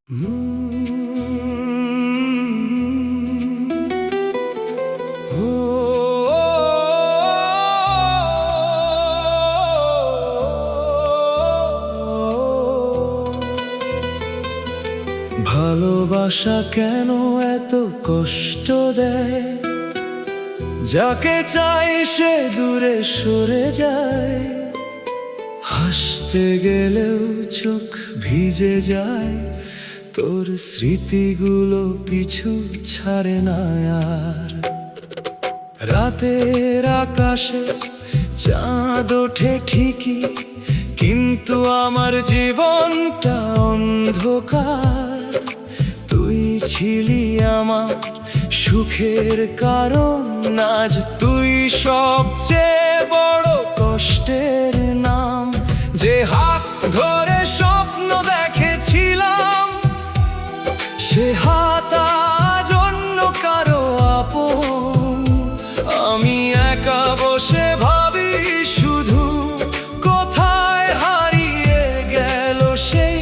ভালোবাসা কেন এত কষ্ট দেয়? যাকে চাই সে দূরে সরে যায়। হাসতে গেলেও চোখ ভিজে যায়। তোর স্মৃতিগুলো পিছু ছাড়ে না আর। রাতের আকাশে চাঁদ ওঠে ঠিকই, কিন্তু আমার জীবনটা অন্ধকার। তুই ছিলি আমার সুখের কারণ, আজ তুই সবচেয়ে বড় কষ্টের নাম। যে হাত ধরে স্বপ্ন দেখেছিলাম, সে হাত আজ অন্য কারো আপন। আমি একা বসে ভাবি শুধু, কোথায় হারিয়ে গেল সেই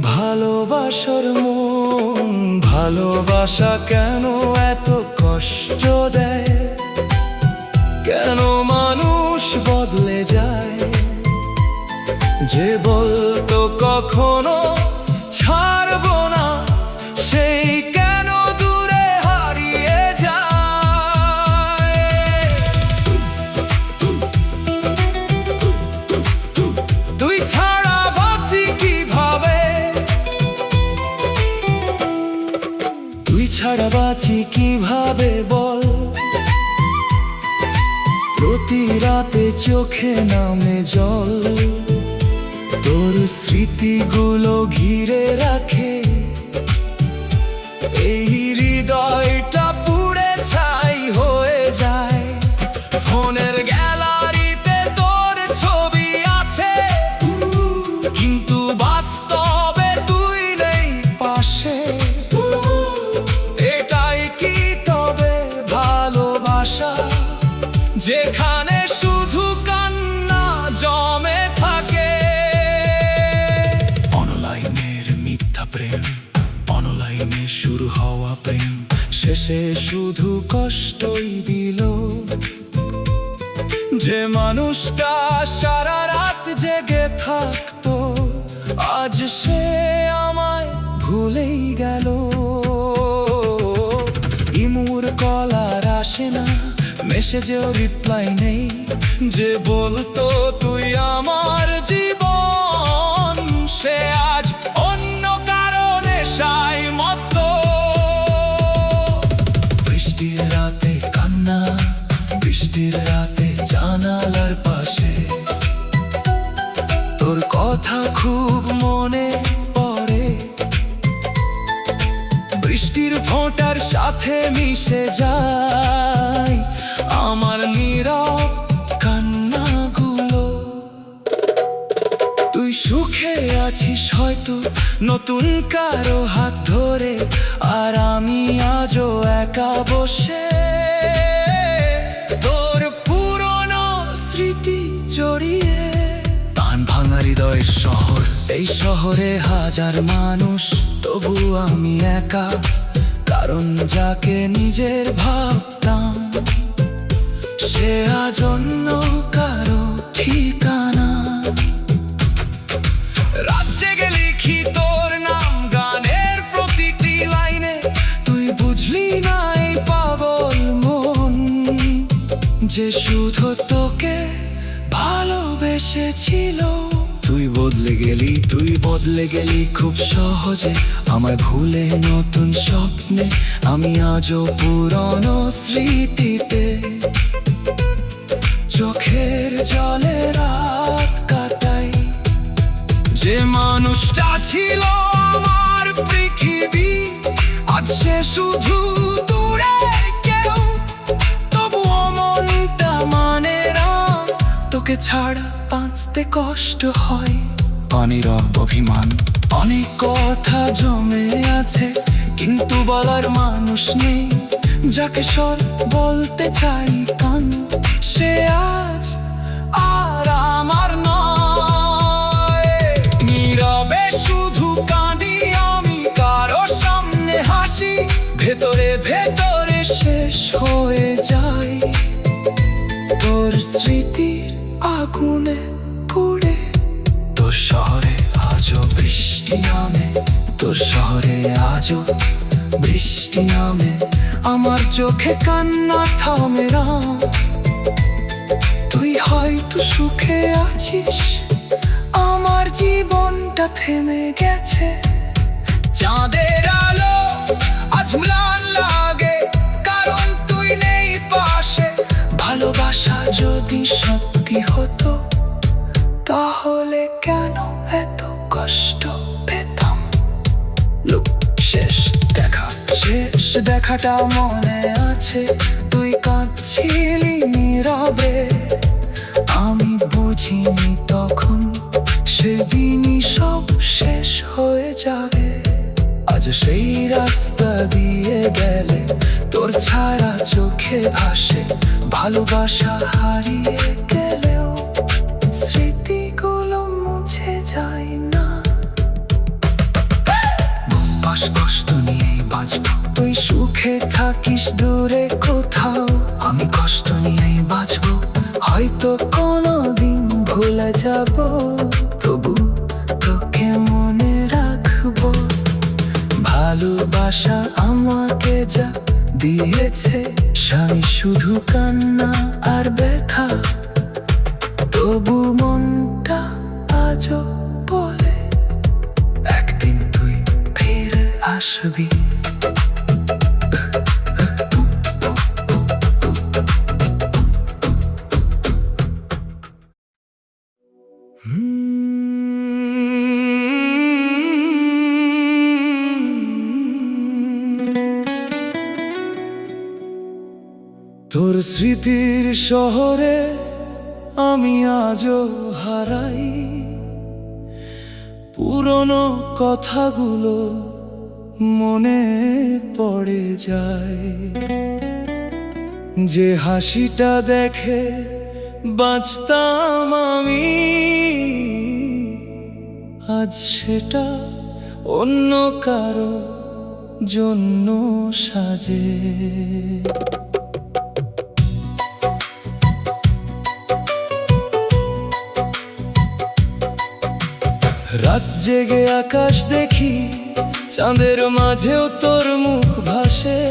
ভালোবাসার মন। ভালোবাসা কেন এত কষ্ট দেয়? কেন মানুষ বদলে যায়? যে বলতো কখনো ছাড়বো না, সেই কেন দূরে হারিয়ে যায়? তুই ছাড়া বাঁচি কিভাবে? তুই ছাড়া বাঁচি কিভাবে বল? প্রতি রাতে চোখে নামে জল। তোর স্মৃতিগুলো ঘিরে রাখে এই হৃদয়টা, পুড়ে ছাই হয়ে যায়। ফোনের গ্যালারিতে তোর ছবি আছে, কিন্তু বাস্তবে তুই নেই পাশে। এটাই কি তবে ভালোবাসা, যেখানে শুধু কান্না জমে থাকে? অনলাইনের মিথ্যা প্রেম, অনলাইনে শুরু হওয়া প্রেম, শেষে শুধু কষ্টই দিল। যে মানুষটা সারা রাত জেগে থাকতো, আজ সে আমায় ভুলেই গেল। ইমুর কল আর আসে না, মেসেজেও রিপ্লাই নেই। যে বলতো তুই আমার জীবন, সে আজ অন্য কারণে সাই মত। বৃষ্টির রাতে কান্না, বৃষ্টির রাতে জানালার পাশে তোর কথা খুব মনে পড়ে। বৃষ্টির ফোঁটার সাথে মিশে যায় আমার নীরব কান্নাগুলো। তুই সুখে আছিস হয়তো নতুন কারো হাত ধরে, আর আমি আজও একা বসে তোর পুরনো স্মৃতি জড়িয়ে। প্রাণ ভাঙা হৃদয়ের শহর, এই শহরে হাজার মানুষ, তবু আমি একা। কারণ যাকে নিজের ভাবতাম, সে আজ অন্য কারো ঠিকানা। রাত জেগে লিখি তোর নাম গানের প্রতিটি লাইনে। তুই বুঝলি না এই পাগল মন, যে শুধু তোকে ভালোবেসেছিল। তুই বদলে গেলি, তুই বদলে গেলি খুব সহজে, আমায় ভুলে নতুন স্বপ্নে। আমি আজও পুরনো স্মৃতিতে চোখের জলে রাত কাটাই। যে মানুষটা ছিল আমার পৃথিবী, আজ সে শুধু দূরে কেউ। তবুও মনটা মানে না, তোকে ছাড়া বাঁচতে কষ্ট হয়। পানির অভিমান, অনেক কথা জমে আছে, কিন্তু বলার মানুষ নেই। যাকে সর বলতে চাই কান, সে আজ আর আমার নয়। নীরবে শুধু কাঁদি আমি। শেষ হয়ে যায় তোর স্মৃতির আগুনে পুড়ে। তোর শহরে আজও বৃষ্টি নামে, তোর শহরে আজও বৃষ্টি নামে, আমার চোখে কান্না থামে না। তুই হয়তো সুখে আছিস, আমার জীবনটা থেমে গেছে। চাঁদের আলো আজ ম্লান লাগে, কারণ তুই নেই পাশে। ভালোবাসা যদি সত্যি হতো, তাহলে কেন এত কষ্ট পেতাম? শেষ দেখাটা মনে আছে, তুই কাঁদছিলি নীরবে। আমি বুঝিনি তখন সেদিনই সব শেষ হয়ে যাবে। আজ সেই রাস্তা দিয়ে গেলে তোর ছায়া চোখে ভাসে। ভালোবাসা হারিয়ে গেলেও স্মৃতিগুলো মুছে যায় না। কষ্ট নিয়েই বাঁচব, তুই সুখে থাকিস দূরে কোথাও, আমি কষ্ট নিয়েই বাঁচব। হয়তো কোনোদিন ভুলে যাব, তবু তোকে মনে রাখবো। ভালোবাসা আমাকে যা দিয়েছে, স্বামী শুধু কান্না আর ব্যথা, তবু মনটা আজও বলে একদিন তুই ফিরে আসবি। তোর স্মৃতির শহরে আমি আজও হারাই, পুরনো কথাগুলো মনে পড়ে যায়। যে হাসিটা দেখে বাঁচতাম আমি, আজ সেটা অন্য কারো জন্য সাজে। রাত জেগে আকাশ দেখি, চাঁদের মাঝেও তোর মুখ ভাসে।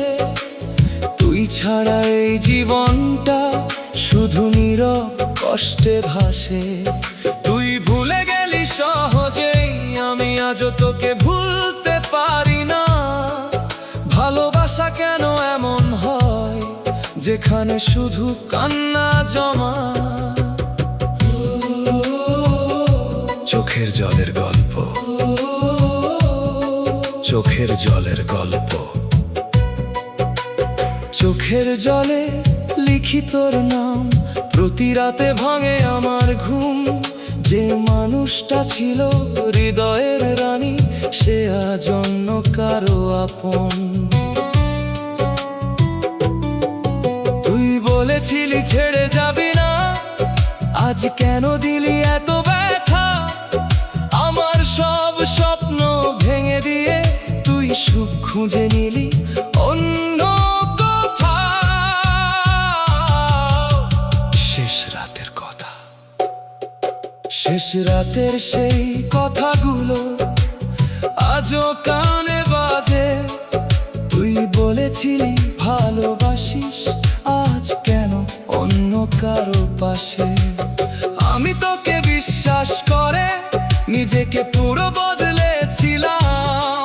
তুই ছাড়া এই জীবনটা শুধু নীরব কষ্টে ভাসে। তুই ভুলে গেলি সহজেই, আমি আজও তোকে ভুলতে পারি না। ভালোবাসা কেন এমন হয়, যেখানে শুধু কান্না জমা? চোখের জলের গল্প, চোখের জলের গল্প। চোখের জলে লিখি তোর নাম, প্রতি রাতে ভাঙে আমার ঘুম। যে মানুষটা ছিল হৃদয়ের রানী, সে আজ অন্য কারো আপন। তুই বলেছিলি ছেড়ে যাবি না, আজ কেন দিলি এত ব্যথা? আমার সব স্বপ্ন ভেঙে দিয়ে তুই সুখ খুঁজে নিলি অন্য কোথাও। শেষ রাতের কথা, শেষ রাতের সেই কথাগুলো আজও কানে বাজে। তুই বলেছিলি ভালোবাসিস, আজ কেন অন্য কারো পাশে? আমি তোকে বিশ্বাস করে নিজেকে পুরো বদলেছিলাম।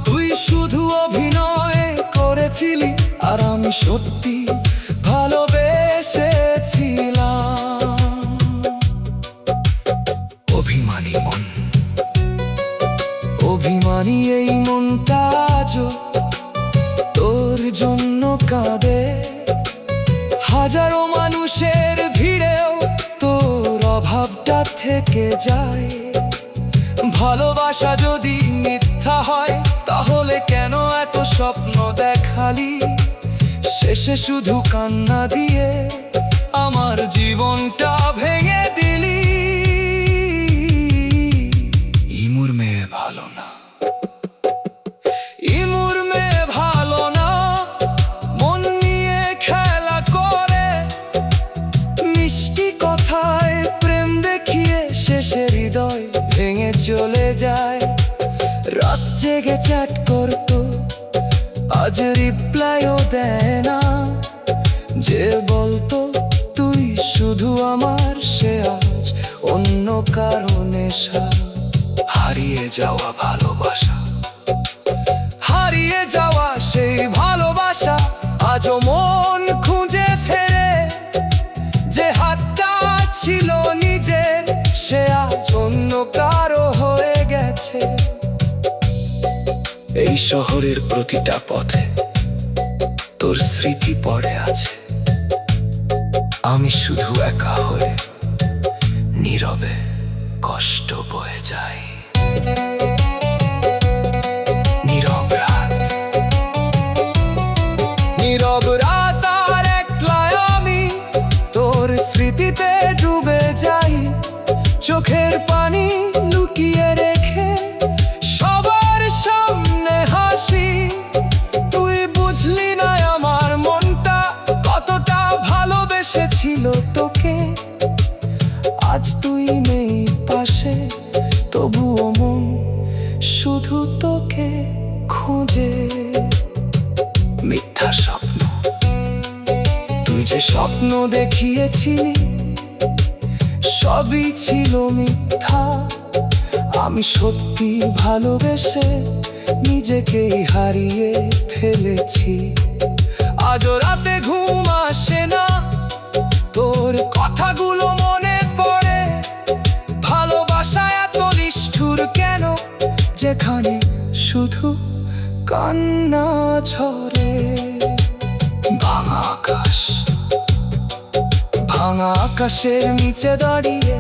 তুই শুধু অভিনয় করেছিলি, আর আমি সত্যি ভালোবেসেছিলাম। অভিমানী মন, অভিমানী এই মনটা আজও তোর জন্য কাঁদে। হাজারো মানুষের ভিড়েও তোর অভাবটা থেকে যায়। ভালোবাসা যদি মিথ্যা হয়, তাহলে কেন এত স্বপ্ন দেখালি? শেষে শুধু কান্না দিয়ে আমার জীবনটা ভেঙে দিলি। ইমুর মেয়ে ভালো না, ইমুর মেয়ে ভালো না, মন নিয়ে জেগে চ্যাট করতো, আজ রিপ্লাইও দেয় না। যে বলতো তুই শুধু আমার, সে আজ অন্য কারো নেশা। হারিয়ে যাওয়া ভালোবাসা, হারিয়ে যাওয়া সেই ভালোবাসা আজও মন খুঁজে ফেরে। যে হাতটা ছিল নিজের, সে আজ অন্য কারো হয়ে গেছে। এই শহরের প্রতিটা পথে তোর স্মৃতি পড়ে আছে। আমি শুধু একা হয়ে নীরবে কষ্ট বয়ে যাই। নীরব রাত, নীরব রাত আর একলায় আমি তোর স্মৃতিতে ডুবে যাই। চোখের পানি লুকিয়ে রেখে সবার সামনে হাসি। তুই বুঝলি না আমার মনটা কতটা ভালোবেসেছিল তোকে। আজ তুই নেই পাশে, তবুও মন শুধু তোকে খুঁজে। মিথ্যা স্বপ্ন, তুই যে স্বপ্ন দেখিয়েছিলি সবই ছিল মিথ্যা। আমি সত্যি ভালোবেসে নিজেকেই হারিয়ে ফেলেছি। আজও রাতে ঘুম আসে না, তোর কথাগুলো মনে পড়ে। ভালোবাসা এত নিষ্ঠুর কেন, যেখানে শুধু কান্না ঝরে। ভাঙা আকাশ, ভাঙা আকাশের নিচে দাঁড়িয়ে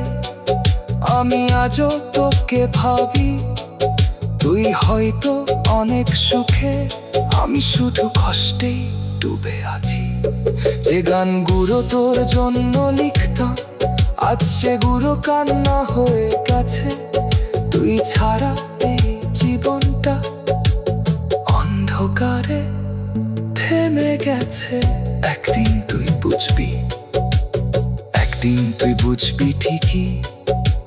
আমি আজও তোকে ভাবি। তুই হয়তো অনেক সুখে, আমি শুধু কষ্টেই ডুবে আছি। যে গানগুলো তোর জন্য লিখতাম আজ সেগুলো কান্না হয়ে গেছে। তুই ছাড়া এই জীবনটা অন্ধকারে থেমে গেছে। একদিন তুই বুঝবি, একদিন তুই বুঝবি ঠিকই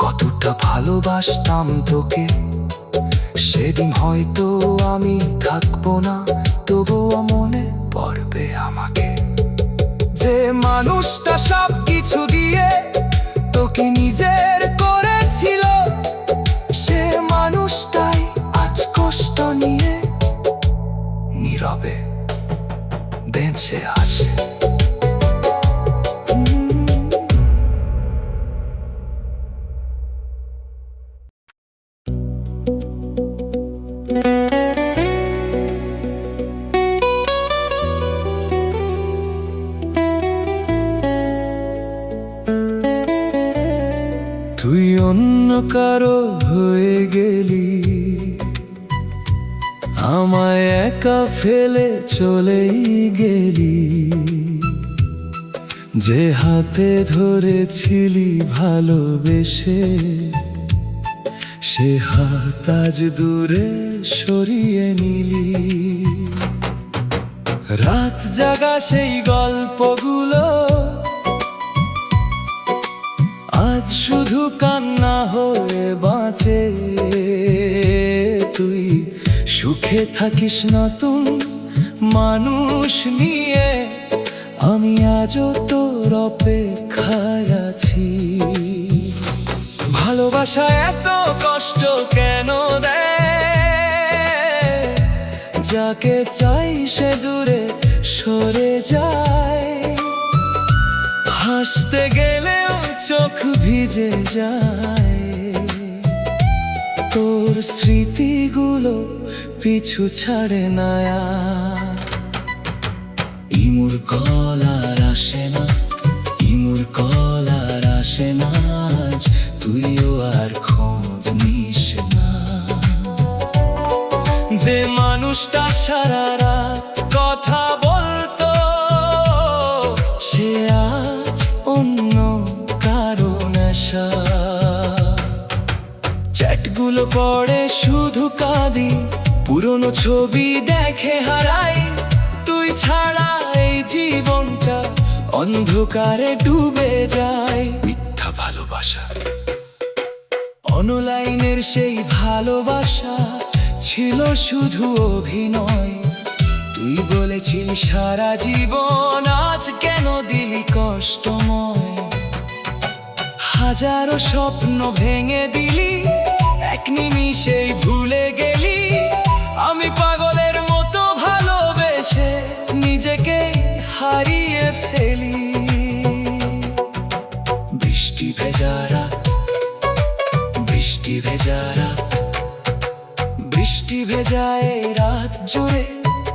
কতটা ভালোবাসতাম তোকে। সেদিন হয়তো আমি থাকবো না, তবুও মনে পড়বে আমাকে। যে মানুষটা সব কিছু দিয়ে তোকে নিজের করেছিল, সে মানুষটাই আজ কষ্ট নিয়ে নীরবে বেঁচে আছে। তুই অন্য কারো হয়ে গেলি, আমায় একা ফেলে চলেই গেলি। যে হাতে ধরেছিলি ভালোবেসে, সে হাত আজ দূরে সরিয়ে নিলি। রাত জাগা সেই গল্পগুলো আজ শুধু কান্না হয়ে বাঁচে। তুই সুখে থাকিস নতুন মানুষ নিয়ে, আমি আজও তোর অপেক্ষায় আছি। ভালোবাসা এত কষ্ট কেন দেয়, যাকে চাই সে দূরে সরে যায়। হাসতে গেলেও চোখ ভিজে যায়, তোর স্মৃতিগুলো পিছু ছাড়ে না। ইমুর কল আর আসে না, ইমুর কল আর আসে না। আজ তুইও আর খোঁজ নিস না। যে মানুষটা সারা রাত কথা বলতো, সে আজ অন্য কারো নেশা। চ্যাটগুলো পড়ে শুধু কাঁদি, পুরনো ছবি দেখে হারাই। তুই ছাড়া এই জীবনটা অন্ধকারে ডুবে যায়। মিথ্যা ভালোবাসা, অনলাইনের সেই ভালোবাসা ছিল শুধু অভিনয়। তুই বলেছিলি সারা জীবন, আজ কেন দিলি কষ্টময়? হাজারো স্বপ্ন ভেঙে দিলি, এক নিমিষেই ভুলে গেলি। আমি পাগলের মতো ভালোবেসে নিজেকে হারিয়ে ফেলি। বৃষ্টি ভেজা রাত, বৃষ্টি ভেজা রাত, বৃষ্টি ভেজা এই রাত জুড়ে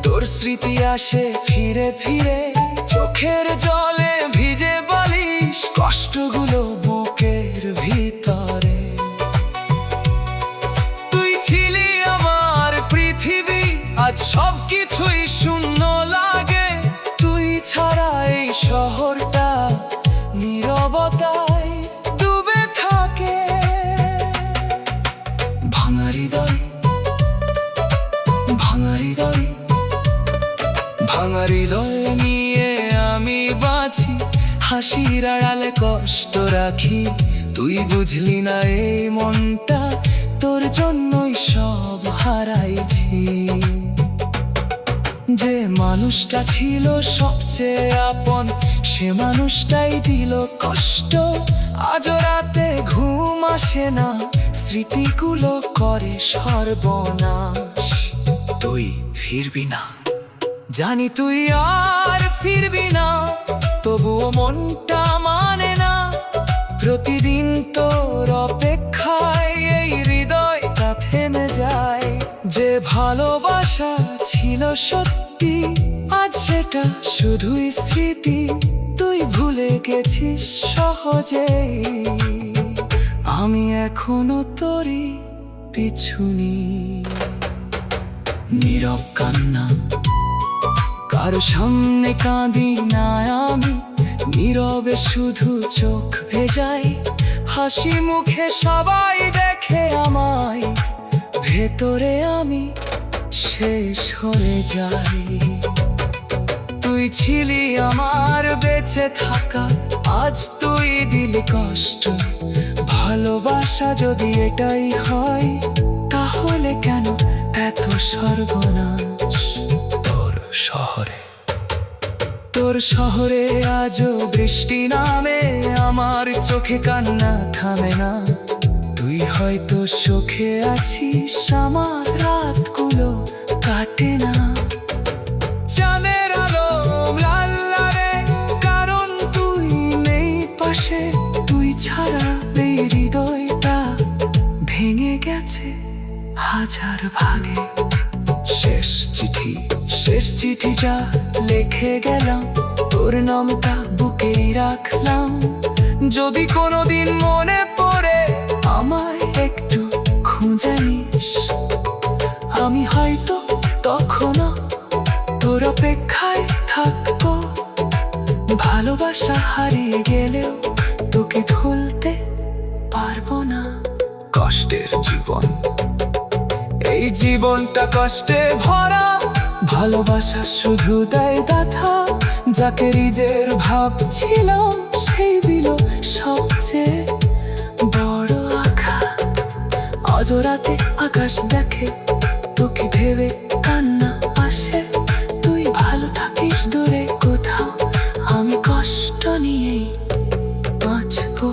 তোর স্মৃতি আসে ফিরে ফিরে। চোখের জলে ভিজে বালিশ, কষ্টগুলো বুকের ভিতরে। তুই ছিলি আমার পৃথিবী, আজ সবকিছুই শূন্য লাগে। তুই ছাড়া এই শহরটা নীরবতায় ডুবে থাকে। ভাঙা হৃদয়, ভাঙা হৃদয়, ভাঙা হৃদয় নিয়ে আমি বাঁচি। হাসির আড়ালে কষ্ট রাখি। তুই বুঝলি না এই মনটা তোর জন্যই সব হারাইছি। যে মানুষটা ছিল সবচেয়ে আপন, সে মানুষটাই দিল কষ্ট। আজ রাতে ঘুম আসে না, স্মৃতিগুলো করে সর্বনাশ। তুই ফিরবি না, জানি তুই আর ফিরবি না, তবুও মনটা মানে না। প্রতিদিন তোর অপেক্ষায় এই হৃদয়টা থেমে যায়। যে ভালোবাসা ছিল সত্যি, আজ সেটা শুধুই স্মৃতি। তুই ভুলে গেছিস সহজেই, আমি এখনো তোরই পিছুনি। নীরব কান্না, কারো সামনে কাঁদি না আমি। নীরবে শুধু চোখ ভেজাই, হাসি মুখে সবাই দেখে আমায়। ভেতরে আমি শেষ হয়ে যাই। তুই ছিলি আমার বেঁচে থাকা, আজ তুই দিলি কষ্ট। ভালোবাসা যদি এটাই হয়, তাহলে কেন এত সর্বনাশ? তোর শহরে, তোর শহরে আজও বৃষ্টি নামে, আমার চোখে কান্না থামে না। তুই হয়তো সুখে আছিস, আমার রাতগুলো কাটে না। চাঁদের আলো লাল লালে, কারণ তুই নেই পাশে। তুই ছাড়া এই হৃদয়টা ভেঙে গেছে হাজার ভাগে। শেষ চিঠি, শেষ চিঠিটা লিখে গেলাম, তোর নামটা বুকেই রাখলাম। যদি কোনোদিন মনে পড়ে আমায় একটু খুঁজে নিস, আমি হয়তো তখনও তোর অপেক্ষায় থাকবো। ভালোবাসা হারিয়ে গেলেও তোকে ভুলতে পারবো না। কষ্টের জীবন, এই জীবনটা কষ্টে ভরা। ভালোবাসা শুধু দেয় ব্যথা, যাকে নিজের ভাবছিলাম সেই দিল সবচেয়ে বড় আঘাত। আজ রাতে আকাশ দেখে তোকে ভেবে কান্না আসে। তুই ভালো থাকিস দূরে কোথাও, আমি কষ্ট নিয়েই বাঁচবো।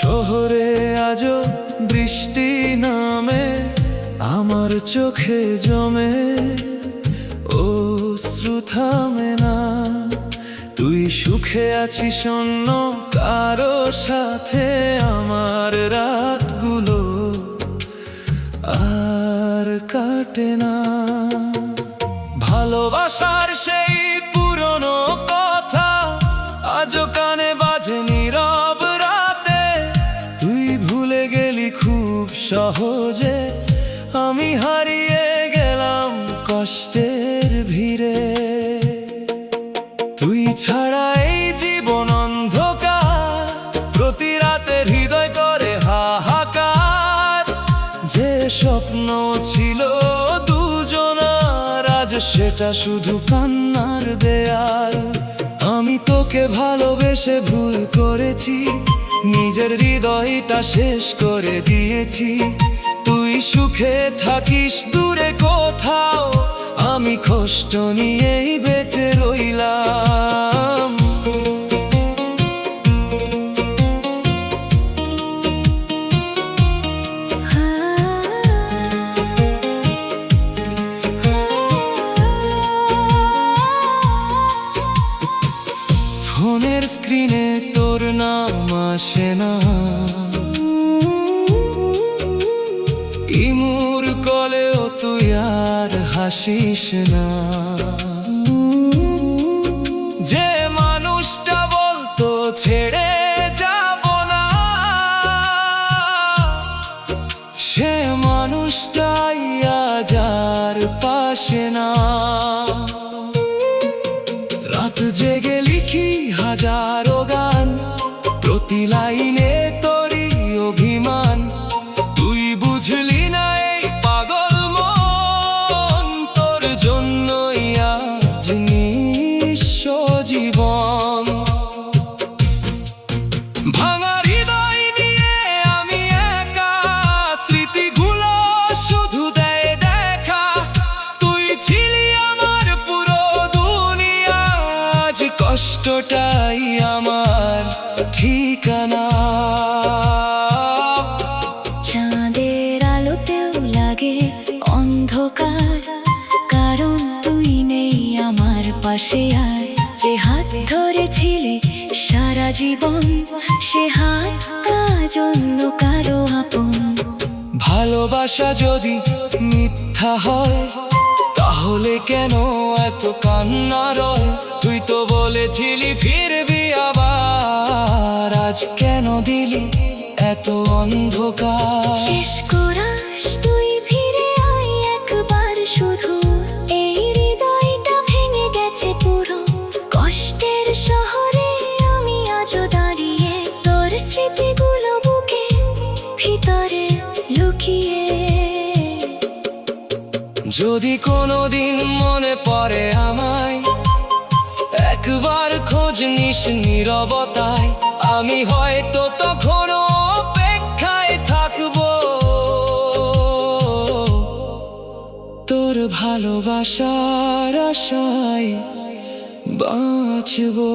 শহরে আজও বৃষ্টি নামে, আমার চোখে জমে অশ্রু থামে না। তুই সুখে আছিস অন্য কারো সাথে, আমার রাতগুলো আর কাটে না। ভালোবাসার সেই পুরনো কথা আজও কানে বাজে নীরব রাতে। তুই ভুলে গেলি খুব সহজে, আমি হারিয়ে গেলাম কষ্টের ভিড়ে। তুই ছাড়া এই জীবন অন্ধকার, প্রতি রাতে হৃদয় করে হাহাকার। যে স্বপ্ন ছিল দুজনার, আজ সেটা শুধু কান্নার দেয়াল। আমি তোকে ভালোবেসে ভুল করেছি, নিজের হৃদয়টা শেষ করে দিয়েছি। তুই সুখে থাকিস দূরে কোথাও, আমি কষ্ট নিয়েই বেঁচে রইলাম। ফোনের স্ক্রিনে তোর নাম আসে না, ইমুর কলেও তুই আর হাসিস না। যে মানুষটা বলতো ছেড়ে যাব না, সে মানুষটাই আজ আর পাশে না। রাত জেগে লিখি হাজারো গান, প্রতি লাইনে তোরই অভিমান। তুই বুঝলি না এই পাগল মন, তোর জন্যই আজ নিঃস্ব জীবন। ভাঙা হৃদয় নিয়ে আমি একা, স্মৃতিগুলো শুধু দেয় দেখা। তুই ছিলি আমার পুরো দুনিয়া, আজ কষ্টটাই আমার ঠিকানা। চাঁদের আলোতেও লাগে অন্ধকার, কারণ তুই নেই আমার পাশে। আর যে হাত ধরেছিলি সারা জীবন, সে হাত আজ অন্য কারো আপন। ভালোবাসা যদি মিথ্যা হয়, তাহলে কেন এত কান্না রয়? তুই তো বলেছিলি ফিরবি আবার, আজ কেন দিলি এত অন্ধকার? শেষ করাস তুই, ফিরে আয় একবার শুধু। এই হৃদয়টা ভেঙে গেছে পুরো, কষ্টের শহরে আমি আজও দাঁড়িয়ে। তোর স্মৃতিগুলো বুকে ভিতরে লুকিয়ে। যদি কোনোদিন মনে পড়ে আমায়, একবার খোঁজ নিস নীরবতায়। আমি হয়তো তখন অপেক্ষায় থাকবো, তোর ভালোবাসার আশায় বাঁচবো।